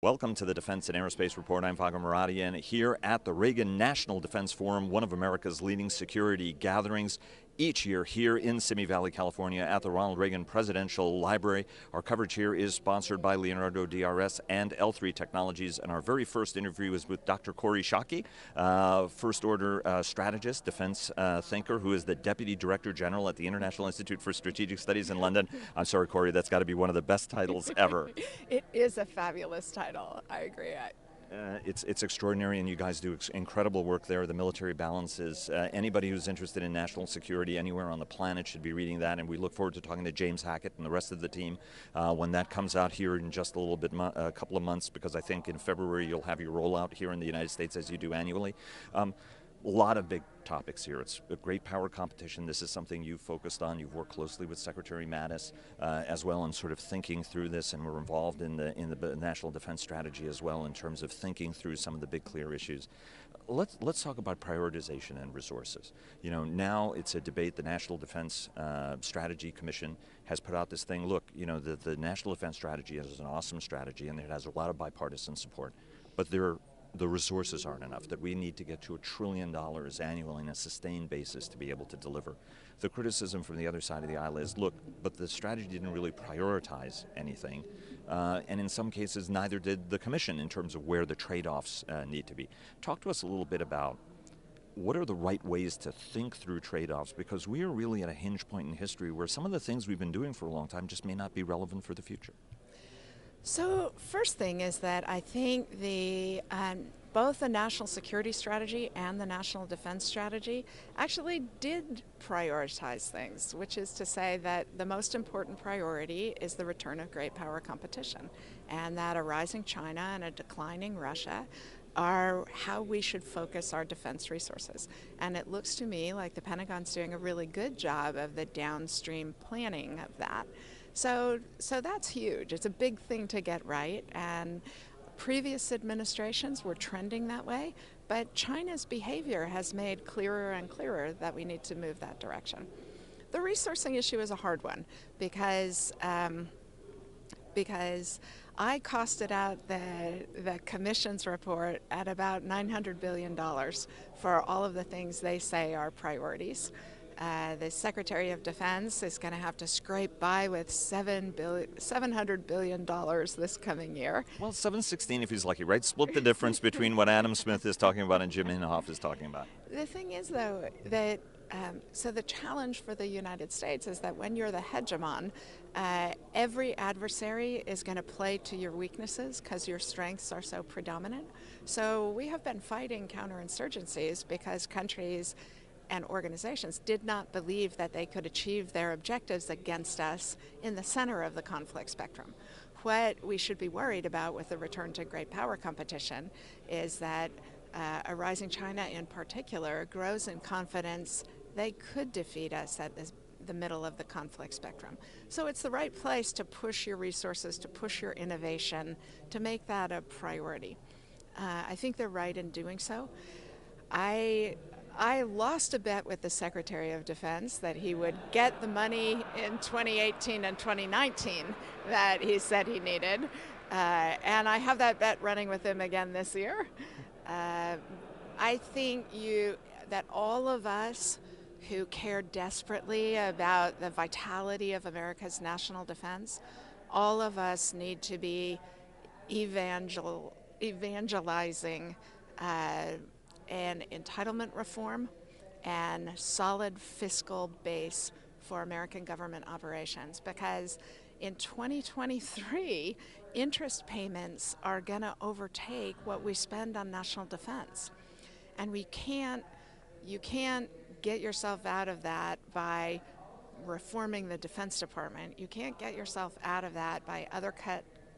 Welcome to the Defense and Aerospace Report. I'm Vago Muradian here at the Reagan National Defense Forum, one of America's leading security gatherings each year here in Simi Valley, California at the Ronald Reagan Presidential Library. Our coverage here is sponsored by Leonardo DRS and L3 Technologies, and our very first interview is with Dr. Corey Schake, First Order strategist, defense thinker, who is the Deputy Director General at the International Institute for Strategic Studies in London. I'm sorry, Corey, that's got to be one of the best titles ever. It is a fabulous title. I agree. It's extraordinary, and you guys do incredible work there. The military balances. Anybody who's interested in national security anywhere on the planet should be reading that, and we look forward to talking to James Hackett and the rest of the team when that comes out here in just a little bit, a couple of months, because I think in February you'll have your rollout here in the United States as you do annually. A lot of big topics here. It's a great power competition. This is something you've focused on. You've worked closely with Secretary Mattis as well in sort of thinking through this, and we're involved in the national defense strategy as well in terms of thinking through some of the big clear issues. Let's talk about prioritization and resources. You know, now it's a debate. The National Defense Strategy Commission has put out this thing. Look, you know, the National Defense Strategy is an awesome strategy, and it has a lot of bipartisan support, but the resources aren't enough, that we need to get to $1 trillion annually on a sustained basis to be able to deliver. The criticism from the other side of the aisle is, look, but the strategy didn't really prioritize anything, and in some cases neither did the Commission in terms of where the trade-offs need to be. Talk to us a little bit about what are the right ways to think through trade-offs, because we are really at a hinge point in history where some of the things we've been doing for a long time just may not be relevant for the future. So first thing is that I think both the national security strategy and the national defense strategy actually did prioritize things, which is to say that the most important priority is the return of great power competition, and that a rising China and a declining Russia are how we should focus our defense resources. And it looks to me like the Pentagon's doing a really good job of the downstream planning of that. So that's huge. It's a big thing to get right, and previous administrations were trending that way, but China's behavior has made clearer and clearer that we need to move that direction. The resourcing issue is a hard one because I costed out the Commission's report at about $900 billion for all of the things they say are priorities. The Secretary of Defense is going to have to scrape by with $700 billion this coming year. Well, 716 if he's lucky, right? Split the difference between what Adam Smith is talking about and Jim Inhofe is talking about. The thing is, though, that so the challenge for the United States is that when you're the hegemon, every adversary is going to play to your weaknesses because your strengths are so predominant. So we have been fighting counterinsurgencies because countries and organizations did not believe that they could achieve their objectives against us in the center of the conflict spectrum. What we should be worried about with the return to great power competition is that a rising China in particular grows in confidence they could defeat us at the middle of the conflict spectrum. So it's the right place to push your resources, to push your innovation, to make that a priority. I think they're right in doing so. I lost a bet with the Secretary of Defense that he would get the money in 2018 and 2019 that he said he needed. And I have that bet running with him again this year. I think that all of us who care desperately about the vitality of America's national defense, all of us need to be evangelizing and entitlement reform and solid fiscal base for American government operations, because in 2023 interest payments are going to overtake what we spend on national defense, and you can't get yourself out of that by reforming the Defense Department. You can't get yourself out of that by other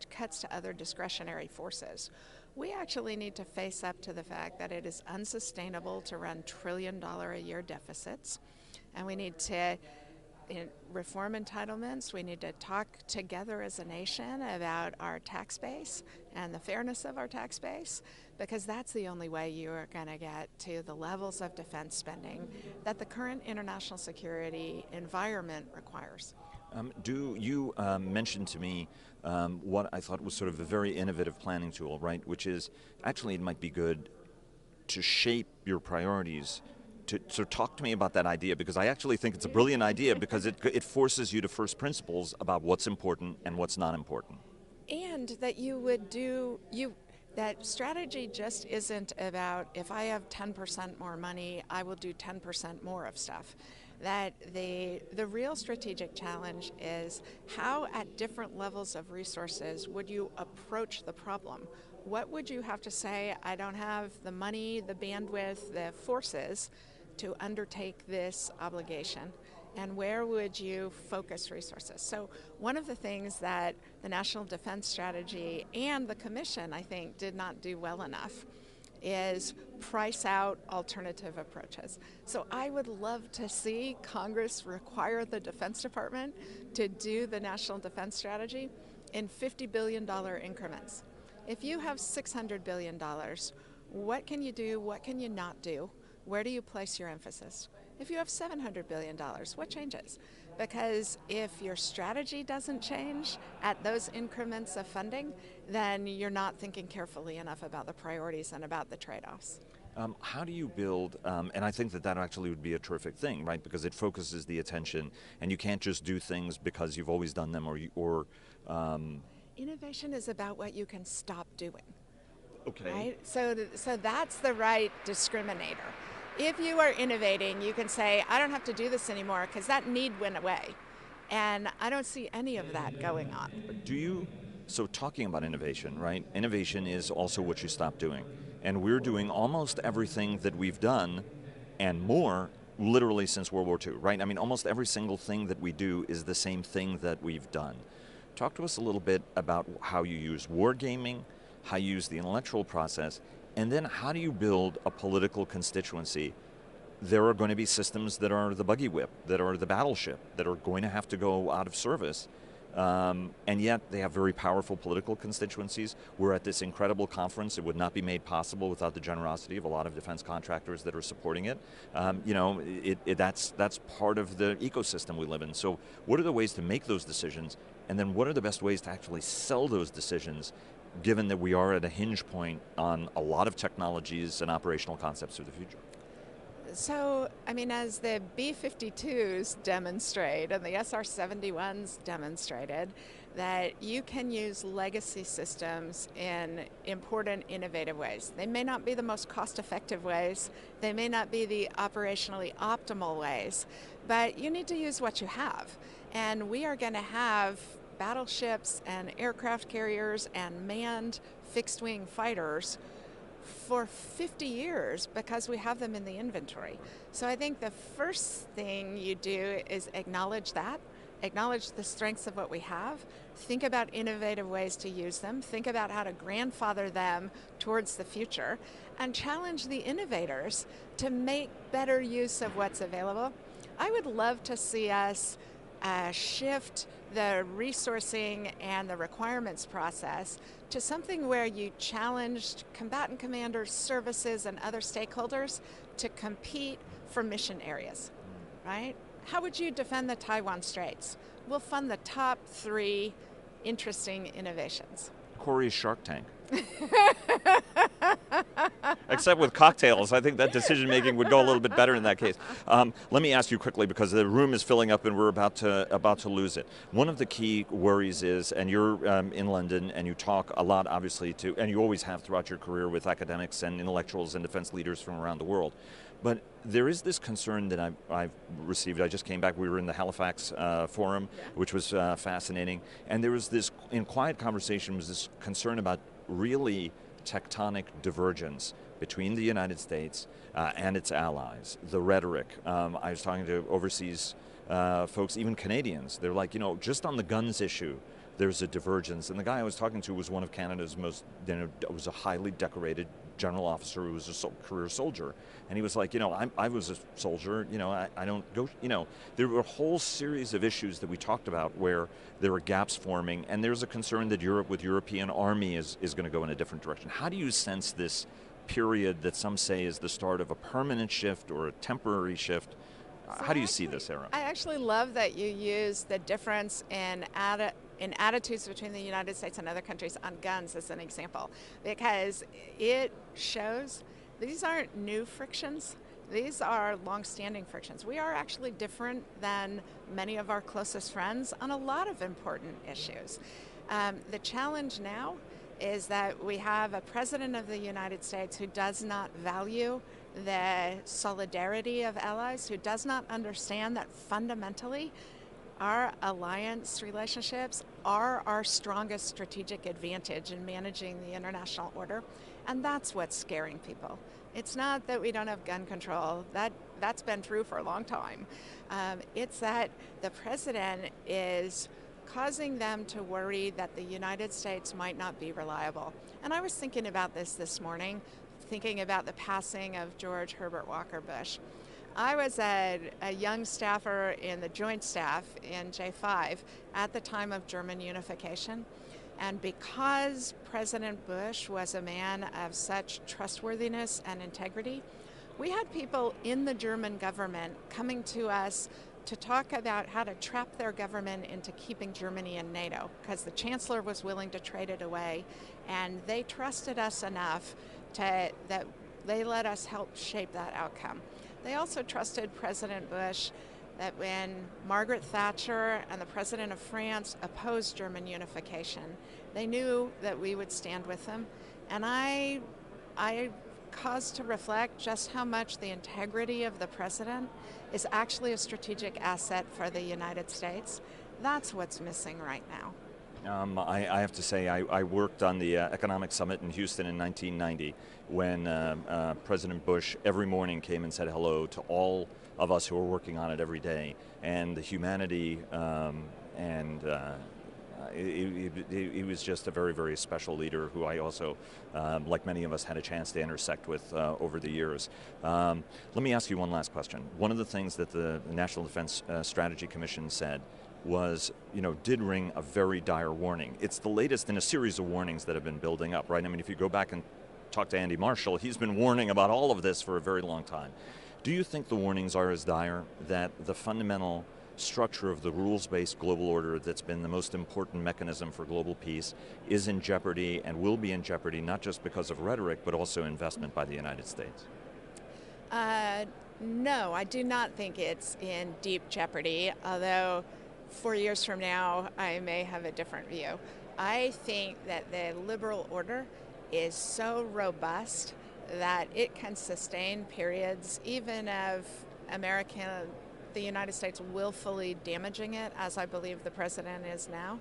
cuts to other discretionary forces. We actually need to face up to the fact that it is unsustainable to run trillion-dollar-a-year deficits, and we need to reform entitlements. We need to talk together as a nation about our tax base and the fairness of our tax base, because that's the only way you are going to get to the levels of defense spending that the current international security environment requires. Do you mentioned to me what I thought was sort of a very innovative planning tool, right? Which is actually it might be good to shape your priorities. So talk to me about that idea, because I actually think it's a brilliant idea because it forces you to first principles about what's important and what's not important. And that that strategy just isn't about, if I have 10% more money, I will do 10% more of stuff. That the real strategic challenge is, how at different levels of resources would you approach the problem? What would you have to say? I don't have the money, the bandwidth, the forces to undertake this obligation, and where would you focus resources? So one of the things that the National Defense Strategy and the Commission, I think, did not do well enough is price out alternative approaches. So I would love to see Congress require the Defense Department to do the National Defense Strategy in $50 billion increments. If you have $600 billion, what can you do, what can you not do? Where do you place your emphasis? If you have $700 billion, what changes? Because if your strategy doesn't change at those increments of funding, then you're not thinking carefully enough about the priorities and about the trade-offs. How do you build, and I think that that actually would be a terrific thing, right? Because it focuses the attention, and you can't just do things because you've always done them, Innovation is about what you can stop doing. Okay. Right? So that's the right discriminator. If you are innovating, you can say, I don't have to do this anymore because that need went away. And I don't see any of that going on. Do you, so talking about innovation, right? Innovation is also what you stop doing. And we're doing almost everything that we've done and more literally since World War II, right? I mean, almost every single thing that we do is the same thing that we've done. Talk to us a little bit about how you use wargaming, how you use the intellectual process, and then how do you build a political constituency? There are going to be systems that are the buggy whip, that are the battleship, that are going to have to go out of service. And yet they have very powerful political constituencies. We're at this incredible conference. It would not be made possible without the generosity of a lot of defense contractors that are supporting it. That's part of the ecosystem we live in. So what are the ways to make those decisions? And then what are the best ways to actually sell those decisions, given that we are at a hinge point on a lot of technologies and operational concepts for the future? So, I mean, as the B-52s demonstrate and the SR-71s demonstrated, that you can use legacy systems in important, innovative ways. They may not be the most cost-effective ways, they may not be the operationally optimal ways, but you need to use what you have. And we are going to have battleships and aircraft carriers and manned fixed-wing fighters for 50 years because we have them in the inventory. So I think the first thing you do is acknowledge that, acknowledge the strengths of what we have, think about innovative ways to use them, think about how to grandfather them towards the future, and challenge the innovators to make better use of what's available. I would love to see us shift the resourcing and the requirements process to something where you challenged combatant commanders, services, and other stakeholders to compete for mission areas, right? How would you defend the Taiwan Straits? We'll fund the top 3 interesting innovations. Corey's Shark Tank. Except with cocktails, I think that decision making would go a little bit better in that case. Let me ask you quickly, because the room is filling up and we're about to lose it. One of the key worries is, and you're in London and you talk a lot, obviously, and you always have throughout your career with academics and intellectuals and defense leaders from around the world. But there is this concern that I've received. I just came back. We were in the Halifax forum, which was fascinating. And there was this, in quiet conversation, was this concern about really tectonic divergence between the United States and its allies. The rhetoric. I was talking to overseas folks, even Canadians. They're like, just on the guns issue, there's a divergence. And the guy I was talking to was one of Canada's most, was a highly decorated general officer who was a career soldier. And he was like, I was a soldier, I don't go, there were a whole series of issues that we talked about where there were gaps forming, and there's a concern that Europe with European army is going to go in a different direction. How do you sense this period that some say is the start of a permanent shift or a temporary shift? How do you see this era? I actually love that you use the difference in attitudes between the United States and other countries on guns as an example, because it shows these aren't new frictions. These are long-standing frictions. We are actually different than many of our closest friends on a lot of important issues. The challenge now is that we have a president of the United States who does not value the solidarity of allies, who does not understand that fundamentally our alliance relationships are our strongest strategic advantage in managing the international order, and that's what's scaring people. It's not that we don't have gun control. That's been true for a long time. It's that the president is causing them to worry that the United States might not be reliable. And I was thinking about this morning, thinking about the passing of George Herbert Walker Bush. I was a young staffer in the Joint Staff in J5 at the time of German unification. And because President Bush was a man of such trustworthiness and integrity, we had people in the German government coming to us to talk about how to trap their government into keeping Germany in NATO, because the Chancellor was willing to trade it away, and they trusted us enough that they let us help shape that outcome. They also trusted President Bush that when Margaret Thatcher and the President of France opposed German unification, they knew that we would stand with them. And I caused to reflect just how much the integrity of the President is actually a strategic asset for the United States. That's what's missing right now. I have to say, I worked on the economic summit in Houston in 1990 when President Bush every morning came and said hello to all of us who were working on it every day, and the humanity he was just a very, very special leader who I also, like many of us, had a chance to intersect with over the years. Let me ask you one last question. One of the things that the National Defense Strategy Commission said was, did ring a very dire warning. It's the latest in a series of warnings that have been building up, right? I mean, if you go back and talk to Andy Marshall, he's been warning about all of this for a very long time. Do you think the warnings are as dire that the fundamental structure of the rules-based global order that's been the most important mechanism for global peace is in jeopardy and will be in jeopardy, not just because of rhetoric, but also investment by the United States? No, I do not think it's in deep jeopardy, although 4 years from now, I may have a different view. I think that the liberal order is so robust that it can sustain periods even of the United States willfully damaging it, as I believe the president is now.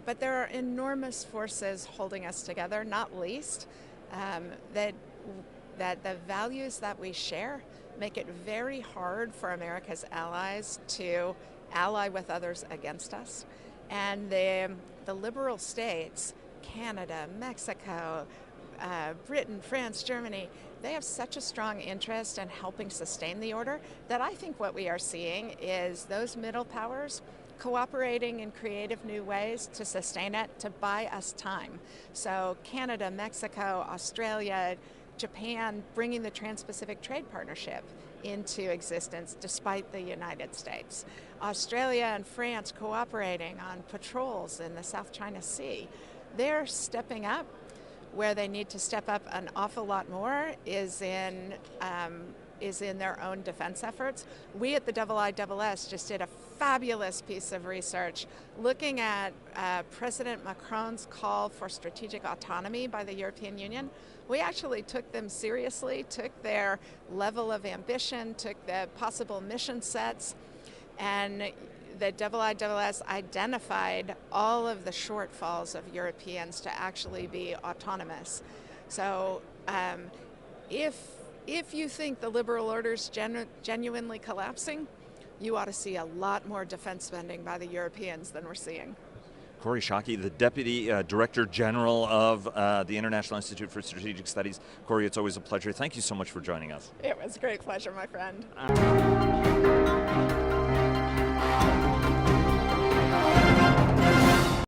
But there are enormous forces holding us together, not least that the values that we share make it very hard for America's allies to ally with others against us. And the liberal states, Canada, Mexico, Britain, France, Germany, they have such a strong interest in helping sustain the order that I think what we are seeing is those middle powers cooperating in creative new ways to sustain it, to buy us time. So Canada, Mexico, Australia, Japan bringing the Trans-Pacific Trade Partnership into existence despite the United States. Australia and France cooperating on patrols in the South China Sea. They're stepping up. Where they need to step up an awful lot more is in their own defense efforts. We at the IISS just did a fabulous piece of research looking at President Macron's call for strategic autonomy by the European Union. We actually took them seriously, took their level of ambition, took the possible mission sets, and the IISS identified all of the shortfalls of Europeans to actually be autonomous. So if you think the liberal order's genuinely collapsing, you ought to see a lot more defense spending by the Europeans than we're seeing. Kori Schake, the Deputy Director General of the International Institute for Strategic Studies. Kori, it's always a pleasure. Thank you so much for joining us. It was a great pleasure, my friend.